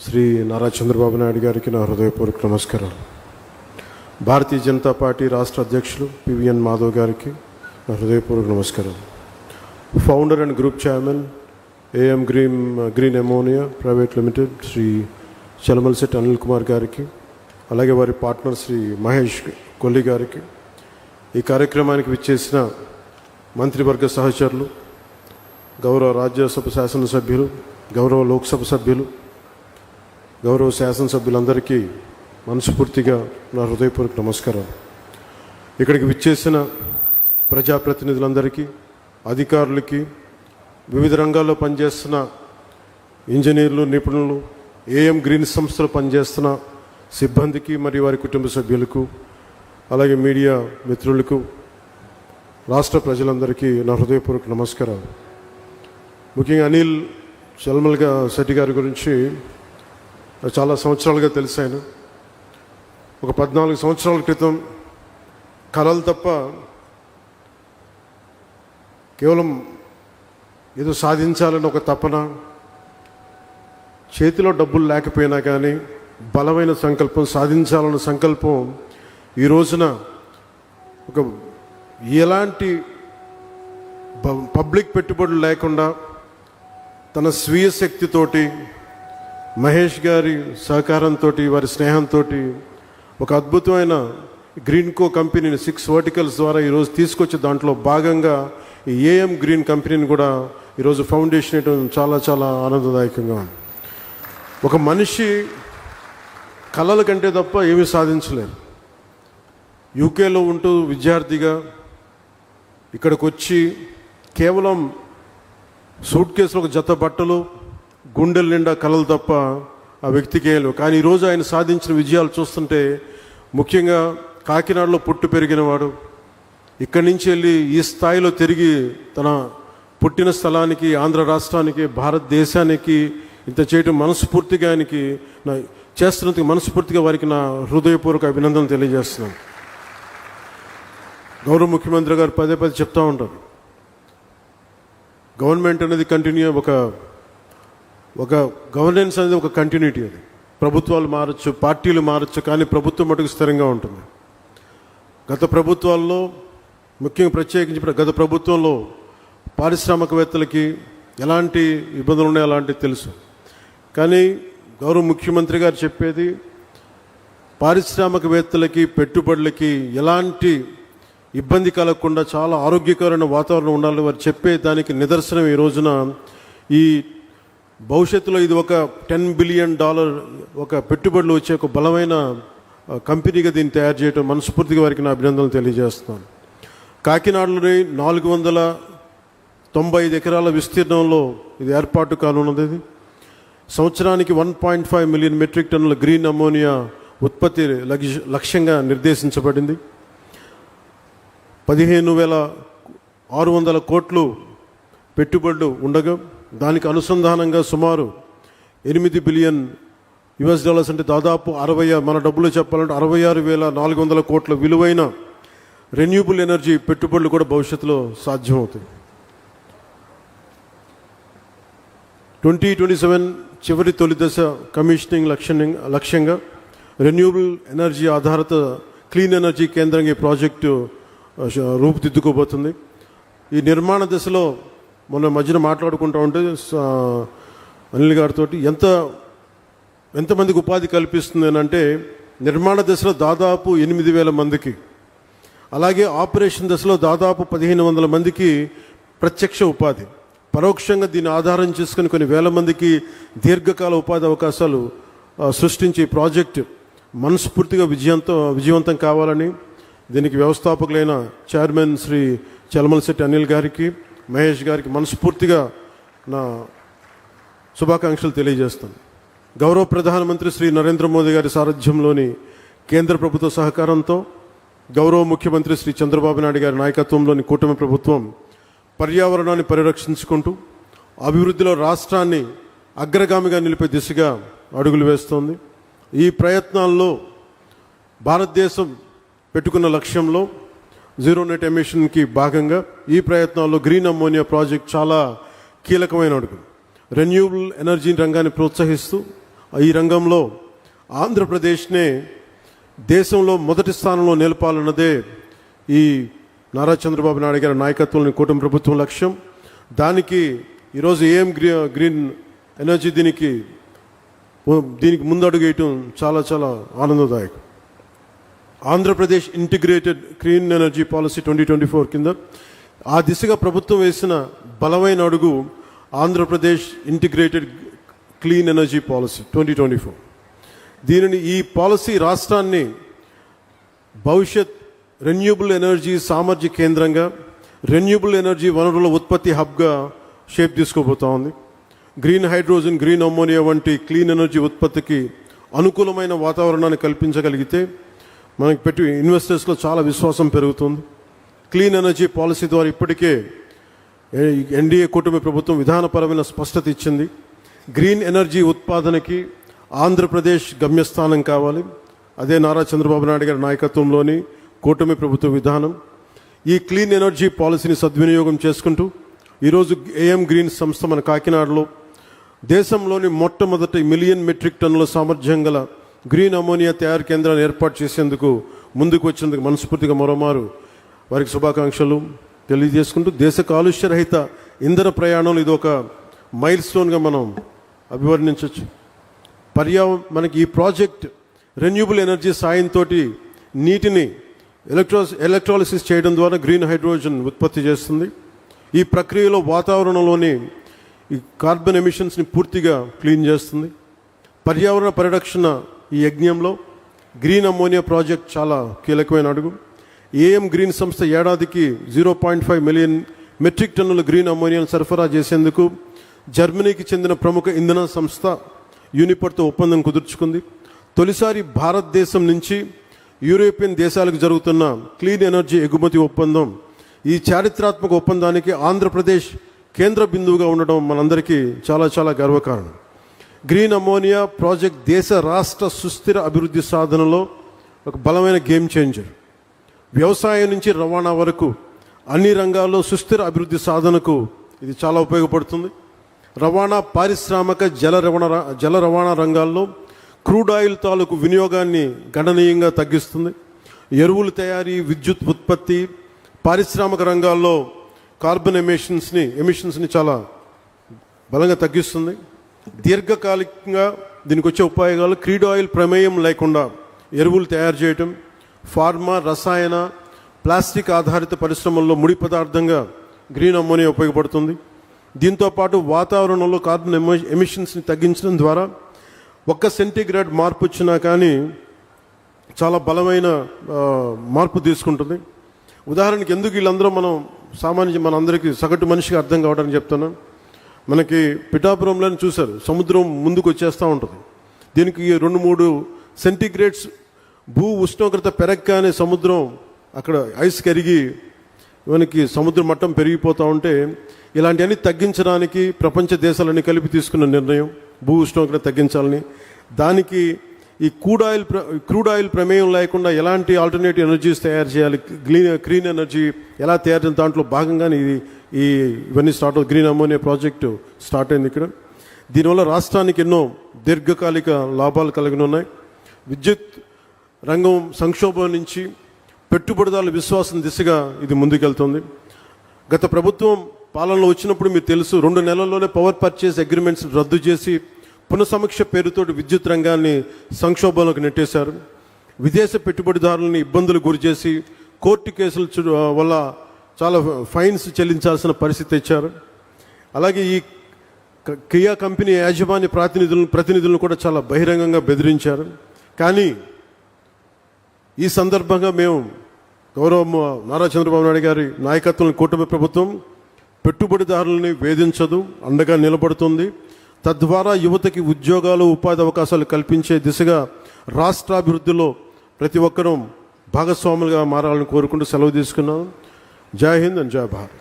శ్రీ నారా చంద్రబాబు నాయుడు గారికి నా హృదయపూర్వక నమస్కారం. భారతీయ జనతా పార్టీ రాష్ట్ర అధ్యక్షులు పివిఎన్ మాధవ్ గారికి నా హృదయపూర్వక నమస్కారం. Founder and group chairman AM green ammonia private limited Shri Chalamalasetti Anil Kumar గారికి, అలాగే వారి పార్ట్నర్ శ్రీ మహేష్ కొల్లి గారికి, ఈ కార్యక్రమానికి విచ్చేసిన మంత్రివర్గ సహచరులు, గౌరవ రాజ్యసభ శాసనసభ్యులు, గౌరవ లోక్సభ సభ్యులు, గౌరవ శాసనసభ్యులందరికీ మనస్ఫూర్తిగా నా హృదయపూర్వక నమస్కారం. ఇక్కడికి విచ్చేసిన ప్రజాప్రతినిధులందరికీ, అధికారులకి, వివిధ రంగాల్లో పనిచేస్తున్న ఇంజనీర్లు, నిపుణులు, ఏఎం గ్రీన్ సంస్థలో పనిచేస్తున్న సిబ్బందికి మరియు వారి కుటుంబ సభ్యులకు, అలాగే మీడియా మిత్రులకు, రాష్ట్ర ప్రజలందరికీ నా హృదయపూర్వక నమస్కారం. ముఖ్యంగా అనిల్ చలమలశెట్టి గారి గురించి చాలా సంవత్సరాలుగా తెలిసాను. ఒక 14 సంవత్సరాల క్రితం కలలు తప్ప కేవలం ఏదో సాధించాలని ఒక తపన, చేతిలో డబ్బులు లేకపోయినా కానీ బలమైన సంకల్పం, సాధించాలన్న సంకల్పం ఈ రోజున ఒక ఎలాంటి పబ్లిక్ పెట్టుబడులు లేకుండా తన స్వీయ శక్తితోటి, మహేష్ గారి సహకారంతో, వారి స్నేహంతో ఒక అద్భుతమైన గ్రీన్కో కంపెనీని 6 వర్టికల్స్ ద్వారా ఈరోజు తీసుకొచ్చి దాంట్లో భాగంగా ఈ ఏఎం గ్రీన్ కంపెనీని కూడా ఈరోజు ఫౌండేషన్ వేయడం చాలా చాలా ఆనందదాయకంగా ఉంది. ఒక మనిషి కళల కంటే తప్ప ఏమీ సాధించలేరు. యూకేలో ఉంటూ విద్యార్థిగా ఇక్కడికి వచ్చి కేవలం సూట్ కేసులో ఒక జత బట్టలు, గుండెల నిండా కలలు తప్ప ఆ వ్యక్తికి ఏం లేవు. కానీ ఈరోజు ఆయన సాధించిన విజయాలు చూస్తుంటే, ముఖ్యంగా కాకినాడలో పుట్టి పెరిగినవాడు, ఇక్కడి నుంచి వెళ్ళి ఈ స్థాయిలో తిరిగి తన పుట్టిన స్థలానికి, ఆంధ్ర రాష్ట్రానికి, భారతదేశానికి ఇంత చేయటం మనస్ఫూర్తిగా ఆయనకి చేస్తున్నందుకు మనస్ఫూర్తిగా వారికి నా హృదయపూర్వక అభినందనలు తెలియజేస్తున్నాను. గౌరవ ముఖ్యమంత్రి గారు పదే పదే చెప్తూ ఉంటారు, గవర్నమెంట్ అనేది కంటిన్యూ, ఒక గవర్నెన్స్ అనేది ఒక కంటిన్యూటీ. అది ప్రభుత్వాలు మారచ్చు, పార్టీలు మారచ్చు, కానీ ప్రభుత్వం మటుకు స్థిరంగా ఉంటుంది. గత ప్రభుత్వాల్లో, ముఖ్యంగా ప్రత్యేకించి గత ప్రభుత్వంలో పారిశ్రామికవేత్తలకి ఎలాంటి ఇబ్బందులు ఉన్నాయో అలాంటివి తెలుసు. కానీ గౌరవ ముఖ్యమంత్రి గారు చెప్పేది, పారిశ్రామికవేత్తలకి, పెట్టుబడులకి ఎలాంటి ఇబ్బంది కలగకుండా చాలా ఆరోగ్యకరమైన వాతావరణం ఉండాలని వారు చెప్పే దానికి నిదర్శనం ఈ రోజున ఈ భవిష్యత్తులో ఇది ఒక $10 బిలియన్ ఒక పెట్టుబడులు వచ్చే ఒక బలమైన కంపెనీగా దీన్ని తయారు చేయడం మనస్ఫూర్తిగా వారికి నా అభినందనలు తెలియజేస్తున్నాను. కాకినాడలోని 495 ఎకరాల విస్తీర్ణంలో ఇది ఏర్పాటు కానున్నది. సంవత్సరానికి 1.5 మిలియన్ మెట్రిక్ టన్నుల గ్రీన్ అమోనియా ఉత్పత్తి లక్ష్యంగా నిర్దేశించబడింది. 15,600 కోట్లు పెట్టుబడులు ఉండగా దానికి అనుసంధానంగా సుమారు $8 బిలియన్ అంటే దాదాపు 60, మన డబ్బులు చెప్పాలంటే 66,400 కోట్ల విలువైన రెన్యూబుల్ ఎనర్జీ పెట్టుబడులు కూడా భవిష్యత్తులో సాధ్యమవుతాయి. 2027 చివరి తొలి దశ కమిషనింగ్ లక్ష్యంగా రెన్యూబుల్ ఎనర్జీ ఆధారిత క్లీన్ ఎనర్జీ కేంద్రంగా ఈ ప్రాజెక్టు రూపుదిద్దుకోబోతుంది. ఈ నిర్మాణ దశలో మొన్న మధ్యన మాట్లాడుకుంటూ ఉంటే అనిల్ గారితో ఎంతమందికి ఉపాధి కల్పిస్తుంది అని అంటే, నిర్మాణ దశలో దాదాపు 8,000 మందికి, అలాగే ఆపరేషన్ దశలో దాదాపు 1,500 మందికి ప్రత్యక్ష ఉపాధి, పరోక్షంగా దీన్ని ఆధారం చేసుకుని కొన్ని వేల మందికి దీర్ఘకాల ఉపాధి అవకాశాలు సృష్టించి ఈ ప్రాజెక్టు మనస్ఫూర్తిగా విజయవంతం కావాలని దీనికి వ్యవస్థాపకులైన చైర్మన్ శ్రీ చలమలశెట్టి అనిల్ గారికి, మహేష్ గారికి మనస్ఫూర్తిగా నా శుభాకాంక్షలు తెలియజేస్తాను. గౌరవ ప్రధానమంత్రి శ్రీ నరేంద్ర మోదీ గారి సారథ్యంలోని కేంద్ర ప్రభుత్వ సహకారంతో, గౌరవ ముఖ్యమంత్రి శ్రీ చంద్రబాబు నాయుడు గారి నాయకత్వంలోని కూటమి ప్రభుత్వం పర్యావరణాన్ని పరిరక్షించుకుంటూ అభివృద్ధిలో రాష్ట్రాన్ని అగ్రగామిగా నిలిపే దిశగా అడుగులు వేస్తోంది. ఈ ప్రయత్నాల్లో భారతదేశం పెట్టుకున్న లక్ష్యంలో జీరో నెట్ ఎమిషన్కి భాగంగా ఈ ప్రయత్నాల్లో గ్రీన్ అమ్మోనియా ప్రాజెక్ట్ చాలా కీలకమైన అడుగు. రెన్యూబుల్ ఎనర్జీ రంగాన్ని ప్రోత్సహిస్తూ ఈ రంగంలో ఆంధ్రప్రదేశ్నే దేశంలో మొదటి స్థానంలో నిలపాలన్నదే ఈ నారా చంద్రబాబు నాయుడు గారి నాయకత్వంలోని కూటమి ప్రభుత్వం లక్ష్యం. దానికి ఈరోజు ఏఎం గ్రీన్ ఎనర్జీ దీనికి ముందడుగు వేయటం చాలా చాలా ఆనందదాయకం. Andhra Pradesh integrated clean energy policy 2024 కింద ఆ దిశగా ప్రభుత్వం వేసిన బలమైన అడుగు Andhra Pradesh integrated clean energy policy 2024. దీనిని ఈ పాలసీ రాష్ట్రాన్ని భవిష్యత్ రెన్యూబుల్ ఎనర్జీ సామర్థ్య కేంద్రంగా, రెన్యూబుల్ ఎనర్జీ వనరుల ఉత్పత్తి హబ్గా షేప్ తీసుకోబోతా ఉంది. గ్రీన్ హైడ్రోజన్, గ్రీన్ అమ్మోనియా వంటి క్లీన్ ఎనర్జీ ఉత్పత్తికి అనుకూలమైన వాతావరణాన్ని కల్పించగలిగితే మనకి పెట్టి ఇన్వెస్టర్స్లో చాలా విశ్వాసం పెరుగుతుంది. క్లీన్ ఎనర్జీ పాలసీ ద్వారా ఇప్పటికే ఎన్డీఏ కూటమి ప్రభుత్వం విధానపరమైన స్పష్టత ఇచ్చింది. గ్రీన్ ఎనర్జీ ఉత్పాదనకి ఆంధ్రప్రదేశ్ గమ్యస్థానం కావాలి. అదే నారా చంద్రబాబు నాయుడు గారి నాయకత్వంలోని కూటమి ప్రభుత్వ విధానం. ఈ క్లీన్ ఎనర్జీ పాలసీని సద్వినియోగం చేసుకుంటూ ఈరోజు ఏఎం గ్రీన్ సంస్థ మన కాకినాడలో దేశంలోని మొట్టమొదటి 1 మిలియన్ మెట్రిక్ టన్నుల సామర్థ్యం గల గ్రీన్ అమోనియా తయారు కేంద్రాన్ని ఏర్పాటు చేసేందుకు ముందుకు వచ్చేందుకు మనస్ఫూర్తిగా మరోమారు వారికి శుభాకాంక్షలు తెలియజేసుకుంటూ, దేశ కాలుష్యరహిత ఇంధన ప్రయాణంలో ఇది ఒక మైల్ స్టోన్గా మనం అభివర్ణించవచ్చు. మనకి ఈ ప్రాజెక్ట్ రెన్యూబుల్ ఎనర్జీ సాయంతో నీటిని ఎలక్ట్రాలిసిస్ చేయడం ద్వారా గ్రీన్ హైడ్రోజన్ ఉత్పత్తి చేస్తుంది. ఈ ప్రక్రియలో వాతావరణంలోని ఈ కార్బన్ ఎమిషన్స్ని పూర్తిగా క్లీన్ చేస్తుంది. పర్యావరణ పరిరక్షణ ఈ యజ్ఞంలో గ్రీన్ అమ్మోనియా ప్రాజెక్ట్ చాలా కీలకమైన అడుగు. ఏఎం గ్రీన్ సంస్థ ఏడాదికి 0.5 మిలియన్ మెట్రిక్ టన్నుల గ్రీన్ అమ్మోనియాను సరఫరా చేసేందుకు జర్మనీకి చెందిన ప్రముఖ ఇంధన సంస్థ యూనిపర్తో ఒప్పందం కుదుర్చుకుంది. తొలిసారి భారతదేశం నుంచి యూరోపియన్ దేశాలకు జరుగుతున్న క్లీన్ ఎనర్జీ ఎగుమతి ఒప్పందం. ఈ చారిత్రాత్మక ఒప్పందానికి ఆంధ్రప్రదేశ్ కేంద్ర బిందువుగా ఉండడం మనందరికీ చాలా చాలా గర్వకారణం. గ్రీన్ అమ్మోనియా ప్రాజెక్ట్ దేశ రాష్ట్ర సుస్థిర అభివృద్ధి సాధనలో ఒక బలమైన గేమ్ చేంజర్. వ్యవసాయం నుంచి రవాణా వరకు అన్ని రంగాల్లో సుస్థిర అభివృద్ధి సాధనకు ఇది చాలా ఉపయోగపడుతుంది. రవాణా, పారిశ్రామిక, జల రవాణా రంగాల్లో క్రూడ్ ఆయిల్ తాలూకు వినియోగాన్ని గణనీయంగా తగ్గిస్తుంది. ఎరువుల తయారీ, విద్యుత్ ఉత్పత్తి, పారిశ్రామిక రంగాల్లో కార్బన్ ఎమిషన్స్ని చాలా బలంగా తగ్గిస్తుంది. దీర్ఘకాలికంగా దీనికి వచ్చే ఉపయోగాలు క్రూడ్ ఆయిల్ ప్రమేయం లేకుండా ఎరువులు తయారు చేయటం, ఫార్మా, రసాయన, ప్లాస్టిక్ ఆధారిత పరిశ్రమల్లో ముడి పదార్థంగా గ్రీన్ అమ్మోనియా ఉపయోగపడుతుంది. దీంతోపాటు వాతావరణంలో కార్బన్ ఎమిషన్స్ని తగ్గించడం ద్వారా 1 సెంటీగ్రేడ్ మార్పు వచ్చినా కానీ చాలా బలమైన మార్పు తీసుకుంటుంది. ఉదాహరణకి ఎందుకు వీళ్ళందరూ మనందరికీ సగటు మనిషికి అర్థం కావడానికి చెప్తున్నాను. మనకి పిఠాపురంలోనే చూశారు, సముద్రం ముందుకు వచ్చేస్తూ ఉంటుంది. దీనికి 2-3 సెంటీగ్రేడ్స్ భూ ఉష్ణోగ్రత పెరగగానే సముద్రం అక్కడ ఐస్ కరిగి మనకి సముద్ర మట్టం పెరిగిపోతూ ఉంటే ఇలాంటివన్నీ తగ్గించడానికి ప్రపంచ దేశాలన్నీ కలిపి తీసుకున్న నిర్ణయం భూ ఉష్ణోగ్రత తగ్గించాలని. దానికి ఈ క్రూడ్ ఆయిల్ ప్రమేయం లేకుండా ఎలాంటి ఆల్టర్నేటివ్ ఎనర్జీస్ తయారు చేయాలి, క్లీన్ ఎనర్జీ ఎలా తయారు చేయాలి, దాంట్లో భాగంగానే ఇవన్నీ స్టార్ట్ అవుతుంది. గ్రీన్ అమ్మోనియా ప్రాజెక్టు స్టార్ట్ అయింది ఇక్కడ. దీనివల్ల రాష్ట్రానికి ఎన్నో దీర్ఘకాలిక లాభాలు కలిగి ఉన్నాయి. విద్యుత్ రంగం సంక్షోభం నుంచి పెట్టుబడిదారుల విశ్వాసం దిశగా ఇది ముందుకెళ్తుంది. గత ప్రభుత్వం పాలనలో వచ్చినప్పుడు మీకు తెలుసు, 2 నెలల్లోనే పవర్ పర్చేస్ అగ్రిమెంట్స్ రద్దు చేసి పునఃసమీక్ష పేరుతో విద్యుత్ రంగాన్ని సంక్షోభంలోకి నెట్టేశారు. విదేశ పెట్టుబడిదారులని ఇబ్బందులు గురి చేసి కోర్టు కేసుల వల్ల చాలా ఫైన్స్ చెల్లించాల్సిన పరిస్థితి తెచ్చారు. అలాగే ఈ కియా కంపెనీ యాజమాన్య ప్రతినిధులను కూడా చాలా బహిరంగంగా బెదిరించారు. కానీ ఈ సందర్భంగా మేము గౌరవ నారా చంద్రబాబు నాయుడు గారి నాయకత్వంలో కూటమి ప్రభుత్వం పెట్టుబడిదారులని వేధించదు, అండగా నిలబడుతుంది. తద్వారా యువతకి ఉద్యోగాలు, ఉపాధి అవకాశాలు కల్పించే దిశగా రాష్ట్రాభివృద్ధిలో ప్రతి ఒక్కరూ భాగస్వాములుగా మారాలని కోరుకుంటూ సెలవు తీసుకున్నాను. జై హింద్ అండ్ జై భారత్.